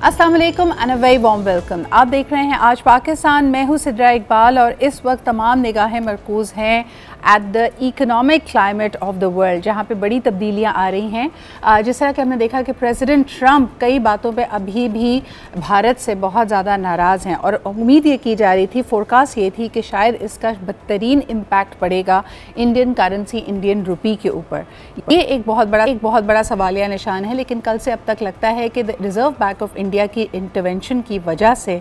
अस्सलाम वालेकुम and a very warm welcome. आप देख रहे हैं आज पाकिस्तान। मैं हूं सिद्रा इकबाल और इस वक्त तमाम निगाहें मरकूज़ हैं at the economic climate of the world, जहां पे बड़ी तब्दीलियां आ रही हैं। जिस तरह कि हमने देखा कि प्रेसिडेंट ट्रंप कई बातों पे अभी भी भारत से बहुत ज़्यादा नाराज़ हैं और उम्मीद ये की जा रही थी, फोरकास्ट ये थी कि शायद इसका बदतरीन इम्पैक्ट पड़ेगा इंडियन करेंसी, इंडियन रुपी के ऊपर। ये एक बहुत बड़ा सवालिया निशान है, लेकिन कल से अब तक लगता है कि रिज़र्व बैंक ऑफ इंडिया की इंटरवेंशन की वजह से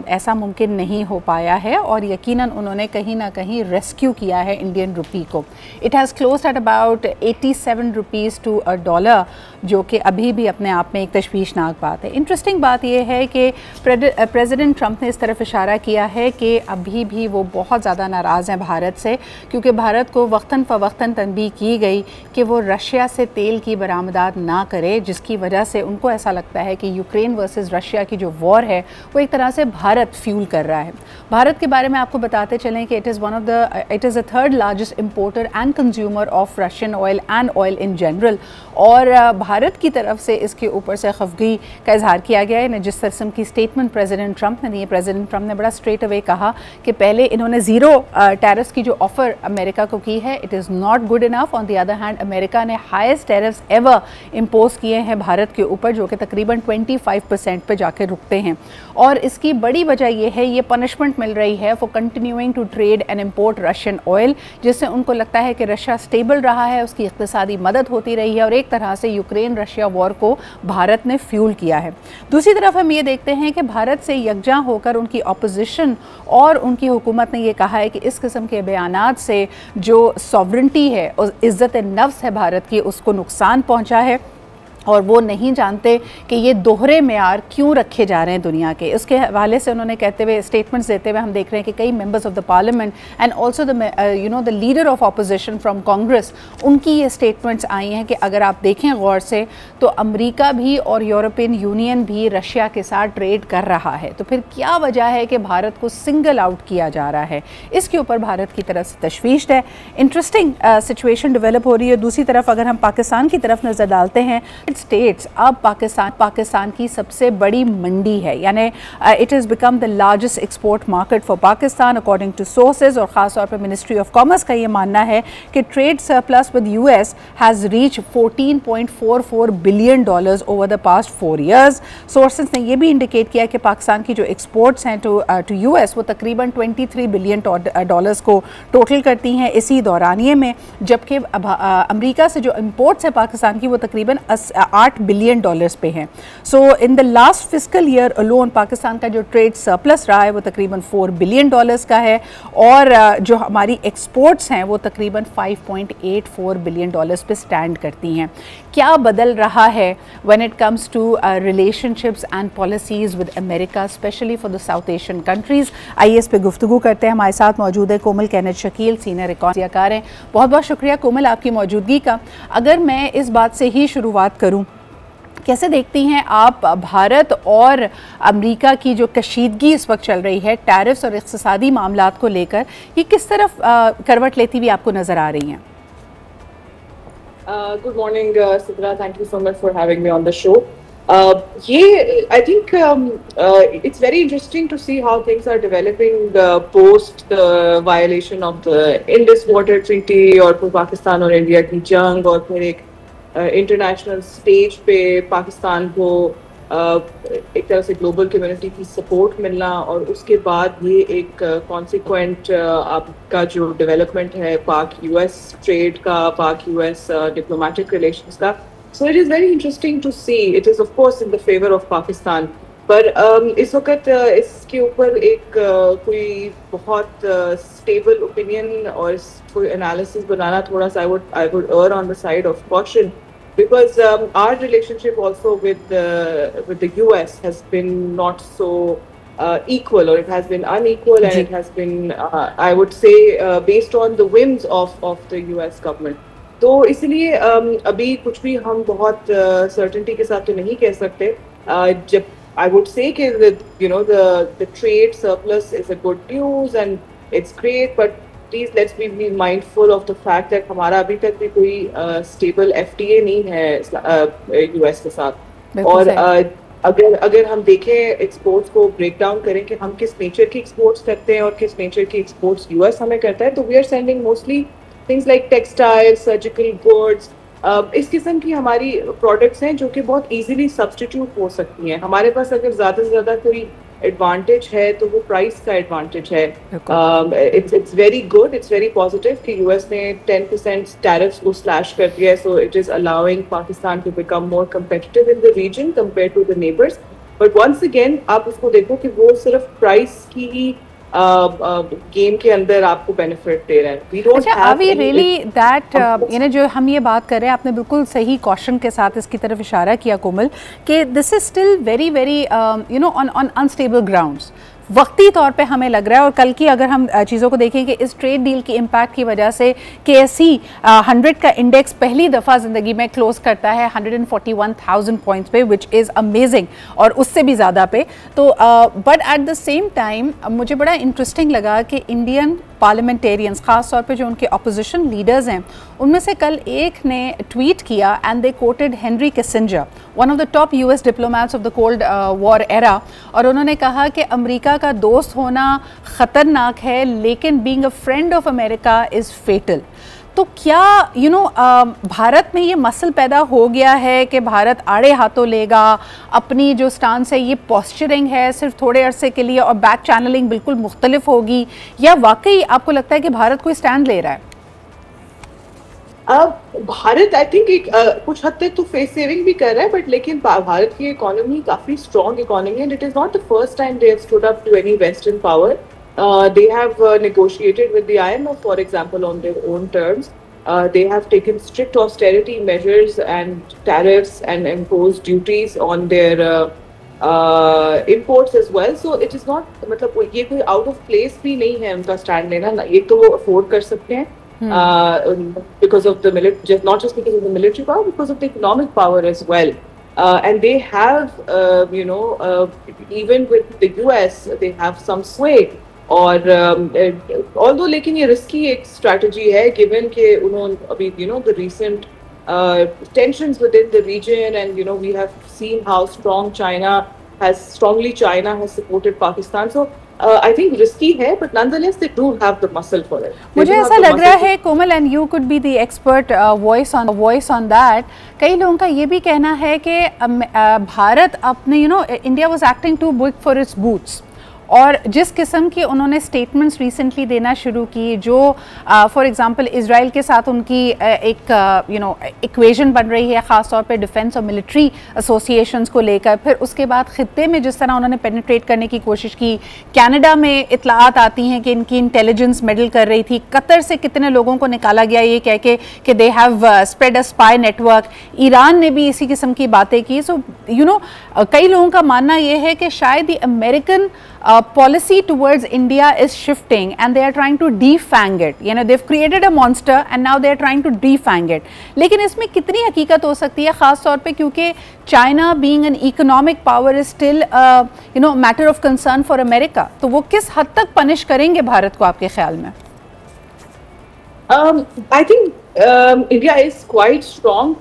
ऐसा मुमकिन नहीं हो पाया है और यकीनन उन्होंने कहीं ना कहीं रेस्क्यू किया है इंडियन रुपी को। It has closed at about 87 rupees to a dollar, जो कि अभी भी अपने आप में एक तशवीशनाक बात है। इंटरेस्टिंग बात यह है कि प्रेसिडेंट ट्रंप ने इस तरफ इशारा किया है कि अभी भी वो बहुत ज़्यादा नाराज़ हैं भारत से, क्योंकि भारत को वक्तन फ़वक्तन तनबीह की गई कि वो रशिया से तेल की बरामदात ना करे, जिसकी वजह से उनको ऐसा लगता है कि यूक्रेन वर्सेस रशिया की जो वॉर है वो एक तरह से भारत फ्यूल कर रहा है। भारत के बारे में आपको बताते चलें कि it is the third largest importer and consumer of Russian oil and oil in general, और भारत की तरफ से इसके ऊपर से खफगी का इजहार किया गया है। जिस किस्म की स्टेटमेंट प्रेसिडेंट ट्रंप ने दी है, प्रेसिडेंट ट्रंप ने बड़ा स्ट्रेट अवे कहा कि पहले इन्होंने ज़ीरो टैरिफ्स की जो ऑफ़र अमेरिका को की है, it is not good enough. On the other hand America ने हाईएस्ट टैरिफ्स एवर इम्पोज किए हैं भारत के ऊपर, जो कि तकरीबन 25% पे जाके रुकते हैं, और इसकी बड़ी वजह यह है, ये पनिशमेंट मिल रही है for continuing to trade and import Russian oil, जिससे उनको लगता है कि रशिया स्टेबल रहा है, उसकी इक़्तिसादी मदद होती रही है और एक तरह से यूक्रेन रशिया वॉर को भारत ने फ्यूल किया है। दूसरी तरफ हम ये देखते हैं कि भारत से यकजा होकर उनकी अपोजिशन और उनकी हुकूमत ने यह कहा है कि इस किस्म के बयानात से जो सॉवरेंटी है और इज़्ज़त नफ्स है भारत की, उसको नुकसान पहुँचा है और वो नहीं जानते कि ये दोहरे मेयार क्यों रखे जा रहे हैं दुनिया के। उसके हवाले से उन्होंने कहते हुए स्टेटमेंट्स देते हुए हम देख रहे हैं कि कई members of the parliament and also the leader of opposition from Congress, उनकी ये स्टेटमेंट्स आई हैं कि अगर आप देखें गौर से तो अमेरिका भी और यूरोपियन यूनियन भी रशिया के साथ ट्रेड कर रहा है, तो फिर क्या वजह है कि भारत को सिंगल आउट किया जा रहा है। इसके ऊपर भारत की तरफ से तशवीश है। इंटरेस्टिंग सिचुएशन डेवलप हो रही है। दूसरी तरफ अगर हम पाकिस्तान की तरफ नज़र डालते हैं, स्टेट्स अब पाकिस्तान की सबसे बड़ी मंडी है, यानी it is become the largest export market for Pakistan according to sources, और ख़ास तौर पर मिनिस्ट्री ऑफ कॉमर्स का ये मानना है कि trade surplus with US has reach $14.44 billion over the past 4 years. Sources ने यह भी इंडिकेट किया कि पाकिस्तान की जो एक्सपोर्ट्स हैं टू यूएस वो तकरीबन $23 बिलियन को टोटल करती हैं इसी दौरानिए में, जबकि अमेरिका से जो इम्पोर्ट्स है पाकिस्तान की वो तकरीबन $8 बिलियन पे हैं। So in the last fiscal year alone Pakistan का जो ट्रेड सरप्लस रहा है वो तकरीबन $4 बिलियन का है, और जो हमारी एक्सपोर्ट्स हैं वो तकरीबन $5.84 बिलियन पे स्टैंड करती हैं। क्या बदल रहा है when it comes to relationships and policies with America, specially for the South Asian countries. आइए इस पर गुफ्तगू करते हैं। हमारे साथ मौजूद है कोमल कैनेथ शकील, सीनियर इकॉनॉमिस्ट हैं। बहुत बहुत शुक्रिया कोमल आपकी मौजूदगी का। अगर मैं इस बात से ही शुरुआत करूं, कैसे देखती हैं आप भारत और अमेरिका की जो कशीदगी इस वक्त चल रही है टैरिफ्स और इक़्तिसादी मामलात को लेकर, ये किस तरफ करवट लेती हुई आपको नज़र आ रही हैं? Good morning, Sidra. Thank you so much for having me on the show. I think it's very interesting to see how things are developing post the violation of the Indus Water Treaty और फिर पाकिस्तान और India की जंग, और फिर एक international stage पे पाकिस्तान को एक तरह से ग्लोबल कम्युनिटी की सपोर्ट मिलना, और उसके बाद ये एक कॉन्सिक्वेंट आपका जो डेवलपमेंट है पाक यूएस ट्रेड का, पाक यूएस डिप्लोमेटिक रिलेशंस का। So it is very interesting to see. It is of course in the favour of Pakistan, पर इस वक्त इसके ऊपर एक कोई बहुत स्टेबल ओपिनियन और कोई एनालिसिस बनाना थोड़ा सा I would err on the side of caution, because our relationship also with the US has been not so equal, or it has been unequal, and it has been I would say based on the whims of the US government. तो इसलिए अभी कुछ भी हम बहुत certainty के साथ तो नहीं कह सकते। जब I would say that the trade surplus is a good news and it's great, but please let's be mindful of the fact that हमारा अभी तक भी कोई stable FTA नहीं है US के साथ, और अगर अगर हम देखें एक्सपोर्ट्स को ब्रेक डाउन करें कि हम किस नेचर की एक्सपोर्ट्स करते हैं और किस नेचर की एक्सपोर्ट्स यूएस हमें करता है, तो we are sending mostly things like textile, surgical goods, इस किस्म की हमारी प्रोडक्ट्स हैं जो कि बहुत इजीली सब्स्टिट्यूट हो सकती हैं। हमारे पास अगर ज़्यादा से ज़्यादा कोई एडवांटेज है तो वो प्राइस का एडवांटेज है। It's very good, it's very positive कि यूएस ने 10% टैरिफ्स को स्लैश कर दिया है, so it is allowing Pakistan to become more competitive in the region compare to the neighbours. But once again आप उसको देखो कि वो सिर्फ प्राइस की ही गेम के अंदर आपको बेनिफिट दे रहा है। We don't have really that, यानी जो हम ये बात कर रहे हैं, आपने बिल्कुल सही कॉशन के साथ इसकी तरफ इशारा किया कोमल, कि this is still very very on unstable grounds. वक्ती तौर पे हमें लग रहा है, और कल की अगर हम चीज़ों को देखें कि इस ट्रेड डील की इम्पैक्ट की वजह से KSE 100 का इंडेक्स पहली दफ़ा ज़िंदगी में क्लोज करता है 141,000 पॉइंट्स पे, विच इज़ अमेजिंग, और उससे भी ज़्यादा पे। तो but at the same time मुझे बड़ा इंटरेस्टिंग लगा कि इंडियन पार्लियामेंटेरियंस, ख़ास तौर पे जो उनके अपोजिशन लीडर्स हैं, उनमें से कल एक ने ट्वीट किया and they coated Henry Kissinger, one of the top US diplomats of the cold war era, और उन्होंने कहा कि अमेरिका का दोस्त होना ख़तरनाक है, लेकिन being a friend of America is fatal. तो क्या भारत में ये मसल पैदा हो गया है कि भारत आड़े हाथों लेगा, अपनी जो स्टांस है ये पोस्चरिंग है सिर्फ थोड़े अरसे के लिए और बैक चैनलिंग बिल्कुल मुख्तलिफ होगी, या वाकई आपको लगता है कि भारत कोई स्टैंड ले रहा है? अब भारत आई थिंक कुछ हद तक तो फेस सेविंग भी कर रहा है, बट लेकिन भारत की इकोनॉमी काफी strong economy, and it is not the first time they have stood up to any western power. They have negotiated with the IMF, for example, on their own terms. They have taken strict austerity measures and tariffs and imposed duties on their imports as well. So it is not, मतलब ये कोई out of place भी नहीं है उनका stand लेना. एक तो वो afford कर सकते हैं because of the military, not just because of the military power, because of the economic power as well. And they have, even with the US, they have some sway. और although लेकिन ये risky एक strategy है, given कि उन्होंने अभी the recent tensions within the region, and we have seen how strongly China has supported Pakistan. So I think risky है, but nonetheless they do have the muscle for it. मुझे ऐसा लग रहा है कोमल, and you could be the expert voice on that. कई लोगों का ये भी कहना है कि भारत अपने India was acting too big for its boots. और जिस किस्म की उन्होंने स्टेटमेंट्स रिसेंटली देना शुरू की, जो फॉर एग्जांपल इजराइल के साथ उनकी एक इक्वेशन बन रही है, ख़ास तौर पे डिफेंस और मिलिट्री एसोसिएशंस को लेकर, फिर उसके बाद ख़ित्ते में जिस तरह उन्होंने पेनिट्रेट करने की कोशिश की, कनाडा में इतलात आती हैं कि इनकी इंटेलिजेंस मेडल कर रही थी, कतर से कितने लोगों को निकाला गया ये कह के कि they have spread a spy network, Iran ने भी इसी किस्म की बातें की. सो कई लोगों का मानना ये है कि शायद the American policy towards India is shifting and they are trying to defang it. They've created a monster and now they are trying to defang it. लेकिन इसमें कितनी हकीकत हो सकती है, ख़ास तौर पे क्योंकि China being an economic power is still matter of concern for America. तो वो किस हद तक पनिश करेंगे भारत को आपके ख्याल में? I think India is quite strong,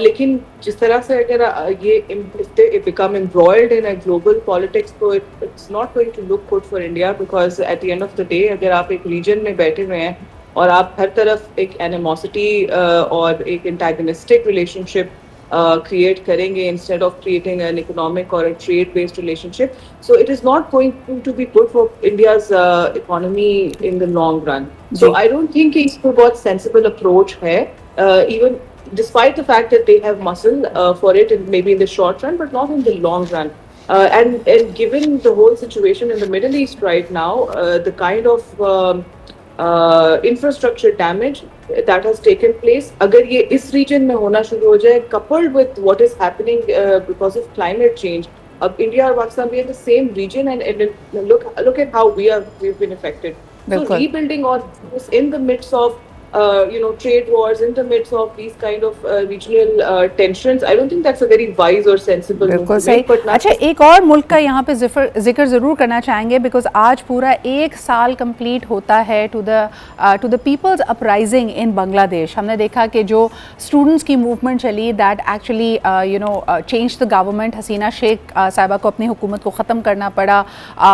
लेकिन जिस तरह से अगर ये if they become embroiled in a global politics, तो it's not going to look good for India, because at the end of the day अगर आप एक region में बैठे हुए हैं और आप हर तरफ एक animosity और एक antagonistic relationship create करेंगे instead of creating an economic or a trade-based relationship, so it is not going to be good for India's economy in the long run. So I don't think इसको बहुत sensible approach है, even despite the fact that they have muscle for it, and maybe in the short run, but not in the long run. And given the whole situation in the Middle East right now, the kind of infrastructure damage that has taken place, अगर ये इस region में होना शुरू हो जाए, coupled with what is happening because of climate change, अब India और Pakistan we are in the same region, and look at how we've been affected. So rebuilding all this in the midst of trade wars in the midst of these kind of regional tensions. I don't think that's a very wise or sensible move to make. But अच्छा, एक और मुल्क का यहाँ पे जिक्र ज़रूर करना चाहेंगे, बिकॉज आज पूरा 1 साल कंप्लीट होता है to the people's uprising in Bangladesh. हमने देखा कि जो स्टूडेंट्स की मूवमेंट चली, that actually change the government. Hasina Sheikh साहिबा को अपनी हुकूमत को ख़त्म करना पड़ा,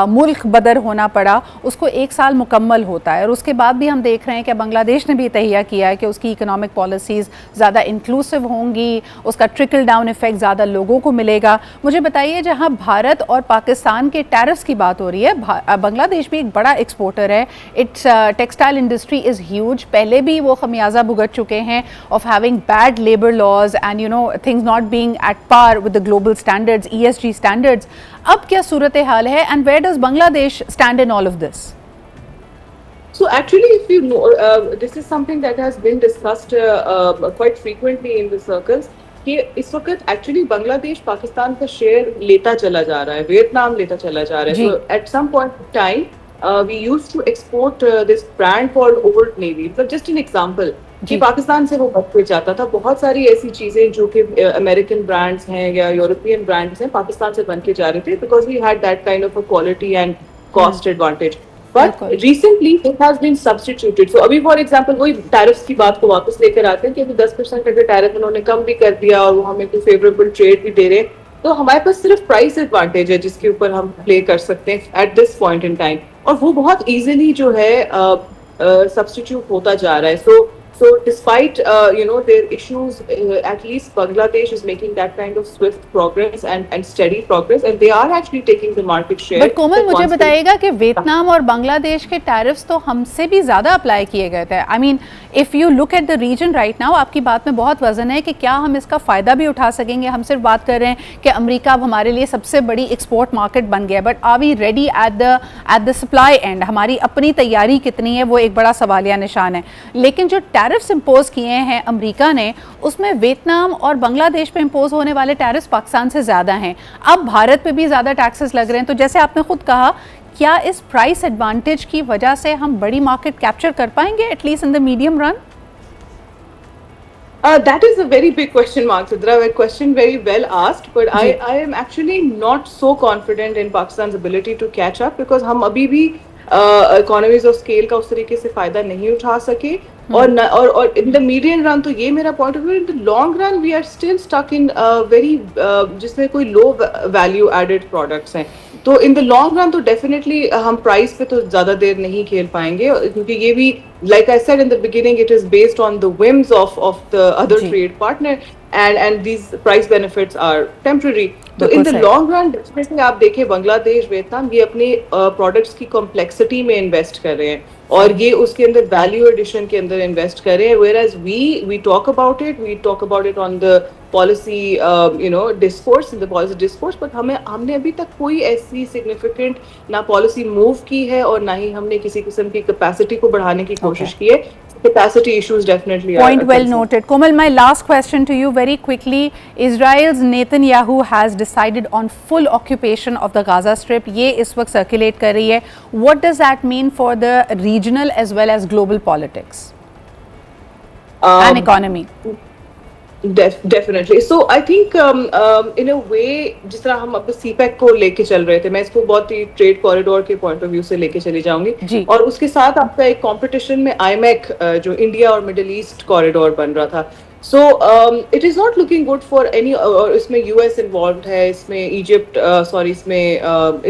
मुल्क बदर होना पड़ा, उसको 1 साल मुकम्मल होता है। और उसके बाद भी हम देख रहे हैं कि बांग्लादेश ने भी तहिया किया है कि उसकी इकोनॉमिक पॉलिसीज़ ज़्यादा इंक्लूसिव होंगी, उसका ट्रिकल डाउन इफेक्ट ज़्यादा लोगों को मिलेगा। मुझे बताइए, जहां भारत और पाकिस्तान के टैरिफ्स की बात हो रही है, बांग्लादेश भी एक बड़ा एक्सपोर्टर है। It's textile industry is huge. पहले भी वो खमियाजा भुगत चुके हैं of having bad labour laws and things not being at par with the global standards, ESG standards. अब क्या सूरत हाल है and where does Bangladesh stand in all of this? So actually, if you know, this is something that has been discussed quite frequently in the circles. कि इस वक्त actually Bangladesh Pakistan का share लेता चला जा रहा है, वियतनाम लेता चला जा रहा है। So at some point in time, we used to export this brand called Old Navy. So just an example, कि पाकिस्तान से वो बच के जाता था। बहुत सारी ऐसी चीजें जो कि अमेरिकन ब्रांड्स हैं या यूरोपियन ब्रांड्स हैं, पाकिस्तान से बन के जा रहे थे, because we had that kind of a quality and cost advantage. But recently it has been substituted. So अभी for example वही टैरिफ्स की बात को वापस लेकर आते हैं कि अभी 10% अगर टैरिफ उन्होंने कम भी कर दिया और वो हमें कोई फेवरेबल ट्रेड भी दे रहे हैं, तो हमारे पास सिर्फ प्राइस एडवांटेज है जिसके ऊपर हम प्ले कर सकते हैं at this point in time, और वो बहुत इजीली जो है सब्स्टिट्यूट होता जा रहा है। So despite their issues, at least Bangladesh is making that kind of swift progress and steady progress, and they are actually taking the market share. But कोमल, मुझे बताइएगा कि वियतनाम और बांग्लादेश के टैरिफ्स तो हमसे भी ज़्यादा अप्लाई किए गए थे। I mean, if you look at the region right now, आपकी बात में बहुत वजन है कि क्या हम इसका फ़ायदा भी उठा सकेंगे। हम सिर्फ बात कर रहे हैं कि अमेरिका अब हमारे लिए सबसे बड़ी एक्सपोर्ट मार्केट बन गया, but are we ready at the supply end? हमारी अपनी तैयारी कितनी है, वो एक बड़ा सवालिया निशान है। लेकिन जो टैरिफ्स इंपोज किए हैं अमेरिका ने, उसमें वियतनाम और बांग्लादेश पे इंपोज होने वाले टैरिफ्स पाकिस्तान से ज़्यादा हैं। अब भारत पे भी ज़्यादा टैक्सेस लग रहे हैं। तो जैसे आपने खुद कहा, क्या इस प्राइस एडवांटेज की वजह से हम बड़ी मार्केट कैप्चर कर पाएंगे at least in the medium run? That is a very big question mark, Sidra. A question very well asked, but I am actually not so confident in Pakistan's ability to catch up, because हम अभी भी economies of scale का उस तरीके से फायदा नहीं उठा सके। और इन द मीडियम रन, तो ये मेरा point of view. In the long run we are still stuck in very जिसमें कोई लो वैल्यू एडेड प्रोडक्ट्स हैं। तो इन द लॉन्ग रन तो डेफिनेटली हम प्राइस पे तो ज्यादा देर नहीं खेल पाएंगे, क्योंकि ये भी, like I said in the beginning, it is based on the whims of the other trade partner, and these price benefits are temporary. तो in the long run definitely आप देखें, बांग्लादेश, वियतनाम, ये अपने प्रोडक्ट्स की कॉम्प्लेक्सिटी में invest कर रहे हैं और ये उसके अंदर वैल्यू एडिशन के अंदर इन्वेस्ट कर रहे हैं। whereas we talk about it on the policy discourse, in the policy discourse, but हमने अभी तक कोई ऐसी सिग्निफिकेंट ना पॉलिसी मूव की है और ना ही हमने किसी किस्म की कैपेसिटी को बढ़ाने की कोशिश की है। Capacity issues definitely are. Point well noted. Komal, my last question to you very quickly. Israel's Netanyahu has decided on full occupation of the Gaza Strip. ये इस वक्त circulate कर रही है. What does that mean for the regional as well as global politics and economy? Definitely. So I think in a way, जिस तरह हम अब CPEC को लेके चल रहे थे, मैं इसको बहुत ही ट्रेड कॉरिडोर के पॉइंट ऑफ व्यू से लेके चली जाऊंगी, और उसके साथ आपका एक कंपटीशन में IMEC जो इंडिया और मिडिल ईस्ट कॉरिडोर बन रहा था। So it is not looking good for any, इसमें US involved है, इसमें Egypt, इसमें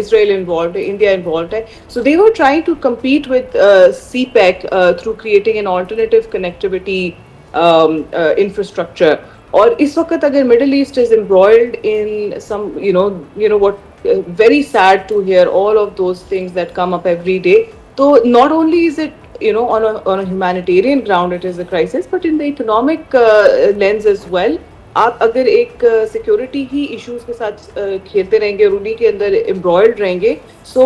Israel involved है, India involved है. So they were trying to compete with CPEC through creating an alternative connectivity infrastructure. और इस वक्त अगर Middle East is embroiled in some, very sad to hear all of those things that come up every day. So not only is it on a humanitarian ground it is a crisis, but in the economic lens as well. आप अगर एक security ही issues के साथ खेलते रहेंगे और उन्हीं के अंदर एम्ब्रॉयड रहेंगे, so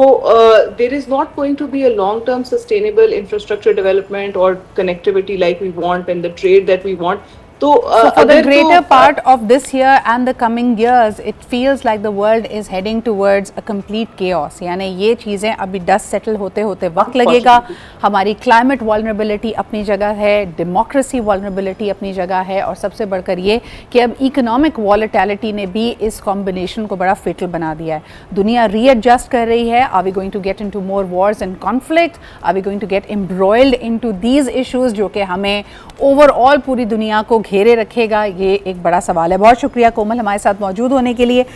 there is not going to be a long term sustainable infrastructure development और connectivity like we want and the trade that we want. तो for the greater part of this year and the coming years, it feels like the world is heading towards a complete chaos. यानी ये चीज़ें अभी dust settle होते होते वक्त लगेगा. हमारी क्लाइमेट वल्नरेबिलिटी अपनी जगह है, डेमोक्रेसी वल्नरेबिलिटी अपनी जगह है, और सबसे बढ़कर ये कि अब इकोनॉमिक वॉलेटिलिटी ने भी इस कॉम्बिनेशन को बड़ा फेटल बना दिया है. दुनिया रीएडजस्ट कर रही है. Are we going to get into more wars and conflict? Are we going to get embroiled into these issues जो कि हमें ओवरऑल पूरी दुनिया को घेरे रखेगा? ये एक बड़ा सवाल है. बहुत शुक्रिया कोमल हमारे साथ मौजूद होने के लिए.